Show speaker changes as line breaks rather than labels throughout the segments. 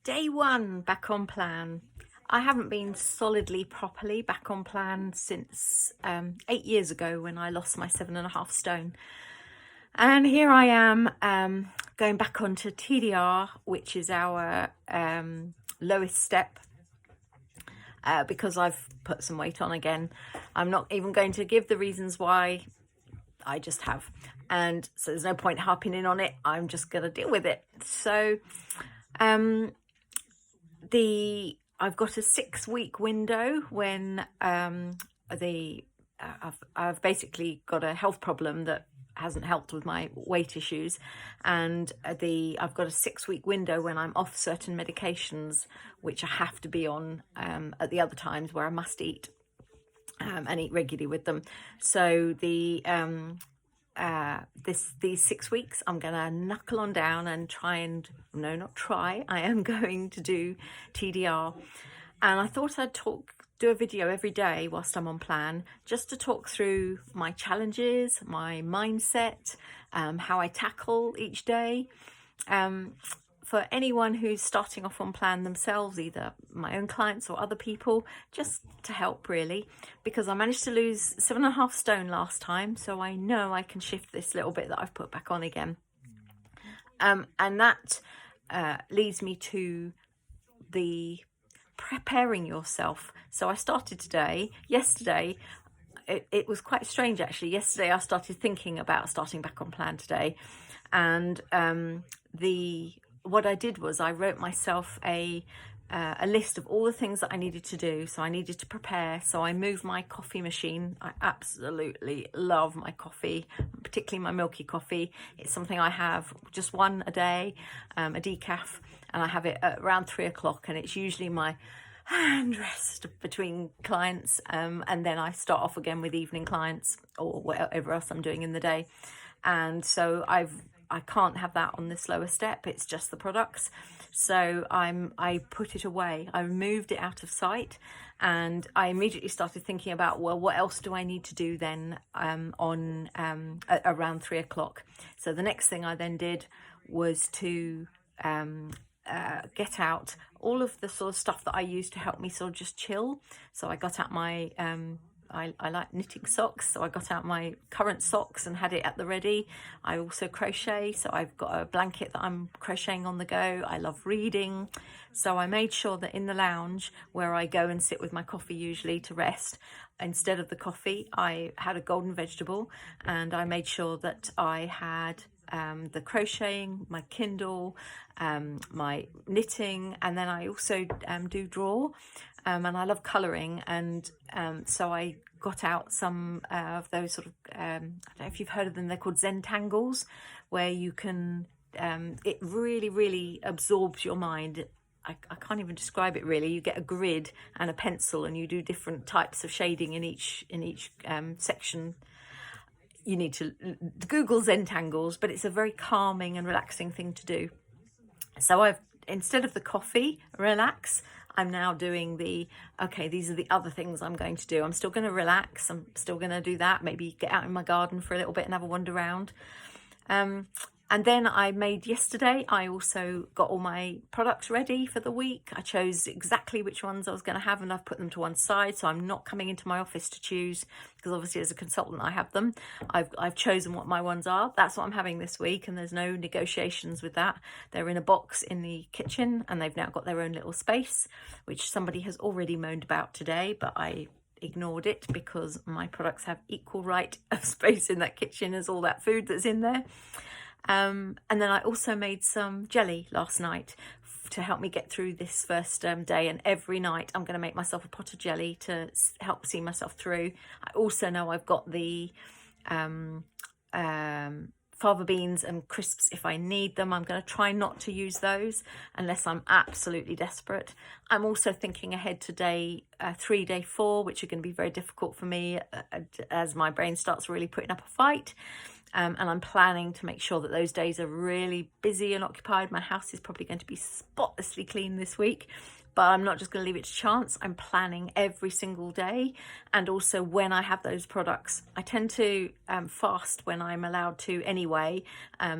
Day one back on plan. I haven't been solidly properly back on plan since 8 years ago when I lost my 7.5 stone. And here I am going back onto TDR, which is our lowest step, because I've put some weight on again. I'm not even going to give the reasons why, I just have. And so there's no point harping in on it. I'm just going to deal with it. So I've got a 6-week window when I've basically got a health problem that hasn't helped with my weight issues, and I've got a 6-week window when I'm off certain medications which I have to be on at the other times where I must eat and eat regularly with them. So these 6 weeks I'm gonna knuckle on down and I am going to do TDR. And I thought I'd do a video every day whilst I'm on plan, just to talk through my challenges, my mindset, how I tackle each day. For anyone who's starting off on plan themselves, either my own clients or other people, just to help really, because I managed to lose 7.5 stone last time, so I know I can shift this little bit that I've put back on again. And that leads me to the preparing yourself. So I started today. Yesterday, it was quite strange actually. Yesterday I started thinking about starting back on plan today, and what I did was I wrote myself a list of all the things that I needed to do. So I needed to prepare. So I moved my coffee machine. I absolutely love my coffee, particularly my milky coffee. It's something I have just one a day, a decaf, and I have it at around 3 o'clock, and it's usually my hand rest between clients, and then I start off again with evening clients or whatever else I'm doing in the day. And so I can't have that on this lower step. It's just the products. So I put it away. I moved it out of sight, and I immediately started thinking about, well, what else do I need to do then around 3 o'clock? So the next thing I then did was to get out all of the sort of stuff that I use to help me sort of just chill. So I got out my I like knitting socks, so I got out my current socks and had it at the ready. I also crochet, so I've got a blanket that I'm crocheting on the go. I love reading, so I made sure that in the lounge where I go and sit with my coffee usually to rest, instead of the coffee I had a golden vegetable, and I made sure that I had the crocheting, my Kindle, my knitting, and then I also do draw, and I love colouring, and so I got out some of those sort of, I don't know if you've heard of them, they're called Zentangles, where you can, it really absorbs your mind. I can't even describe it really. You get a grid and a pencil, and you do different types of shading in each section. You need to Google Zentangles, but it's a very calming and relaxing thing to do. So instead of the coffee relax, I'm now doing these are the other things I'm going to do. I'm still going to relax. I'm still going to do that. Maybe get out in my garden for a little bit and have a wander around. And then yesterday, I also got all my products ready for the week. I chose exactly which ones I was going to have, and I've put them to one side. So I'm not coming into my office to choose, because obviously as a consultant, I have them. I've chosen what my ones are. That's what I'm having this week, and there's no negotiations with that. They're in a box in the kitchen, and they've now got their own little space, which somebody has already moaned about today, but I ignored it because my products have equal right of space in that kitchen as all that food that's in there. And then I also made some jelly last night to help me get through this first day, and every night I'm going to make myself a pot of jelly to help see myself through. I also know I've got the fava beans and crisps if I need them. I'm going to try not to use those unless I'm absolutely desperate. I'm also thinking ahead to day 3, day 4, which are going to be very difficult for me as my brain starts really putting up a fight. and I'm planning to make sure that those days are really busy and occupied. My house is probably going to be spotlessly clean this week, but I'm not just going to leave it to chance. I'm planning every single day, and also when I have those products. I tend to fast when I'm allowed to anyway,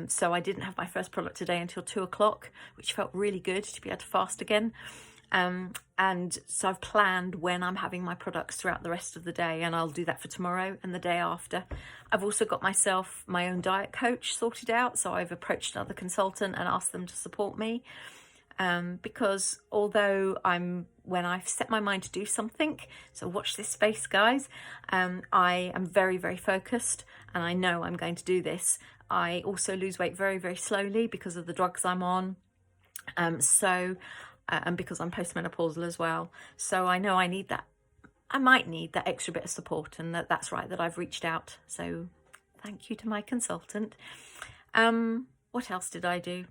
so I didn't have my first product today until 2 o'clock, which felt really good to be able to fast again. And so I've planned when I'm having my products throughout the rest of the day, and I'll do that for tomorrow and the day after. I've also got myself my own diet coach sorted out, so I've approached another consultant and asked them to support me. Because although when I've set my mind to do something, so watch this space, guys, I am very, very focused, and I know I'm going to do this. I also lose weight very, very slowly because of the drugs I'm on. And because I'm postmenopausal as well. So I know I might need that extra bit of support, and that's right that I've reached out. So thank you to my consultant. What else did I do?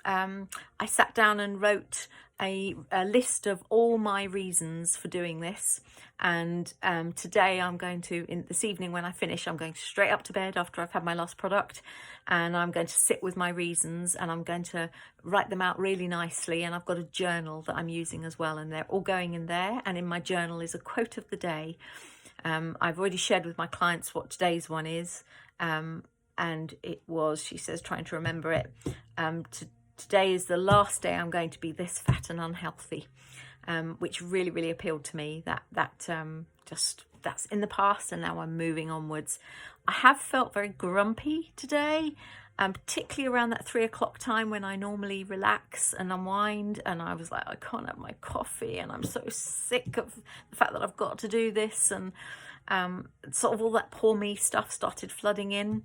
I sat down and wrote a list of all my reasons for doing this, and today I'm going to, this evening when I finish, I'm going straight up to bed after I've had my last product, and I'm going to sit with my reasons, and I'm going to write them out really nicely. And I've got a journal that I'm using as well, and they're all going in there. And in my journal is a quote of the day. I've already shared with my clients what today's one is, and it was, she says, trying to remember it, today is the last day I'm going to be this fat and unhealthy, which really, really appealed to me. That's in the past, and now I'm moving onwards. I have felt very grumpy today, particularly around that 3 o'clock time when I normally relax and unwind. And I was like, I can't have my coffee, and I'm so sick of the fact that I've got to do this. And sort of all that poor me stuff started flooding in.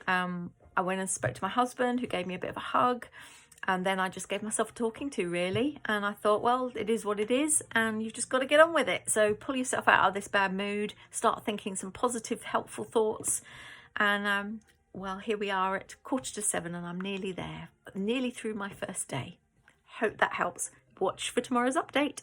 I went and spoke to my husband, who gave me a bit of a hug. And then I just gave myself a talking to, really. And I thought, well, it is what it is, and you've just got to get on with it. So pull yourself out of this bad mood, start thinking some positive, helpful thoughts. And, well, here we are at 6:45, and I'm nearly there, nearly through my first day. Hope that helps. Watch for tomorrow's update.